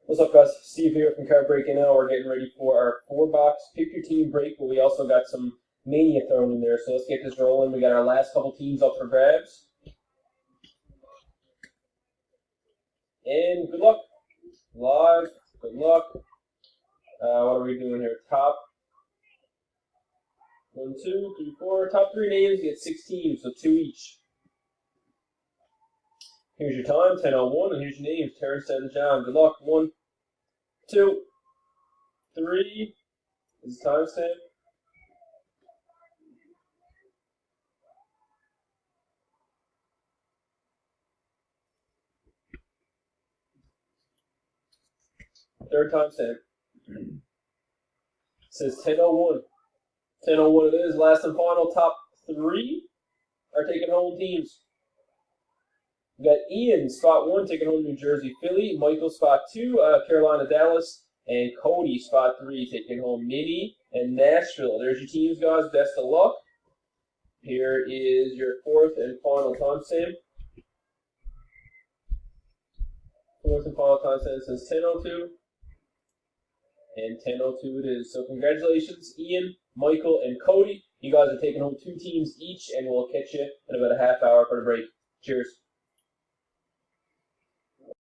What's up, guys? Steve here from Card Breaking Now. We're getting ready for our 4-box Pick Your Team break, but we also got some Mania thrown in there. So let's get this rolling. We got our last couple teams up for grabs. And good luck. Live. Good luck. What are we doing here? Top 1, 2, 3, 4. Top 3 names get 6 teams, so 2 each. Here's your time, 10:01, and here's your names, Terrence and John. Good luck. 1, 2, 3. Is the timestamp? Third timestamp. Says 10:01. 10:01 it is. Last and final. Top 3 are taking home teams. We got Ian, spot 1, taking home New Jersey, Philly. Michael, spot 2, Carolina, Dallas. And Cody, spot 3, taking home Minnie and Nashville. There's your teams, guys. Best of luck. Here is your 4th and final timestamp. 4th and final timestamp says 10:02. And 10:02 it is. So congratulations, Ian, Michael, and Cody. You guys are taking home 2 teams each, and we'll catch you in about a half hour for the break. Cheers.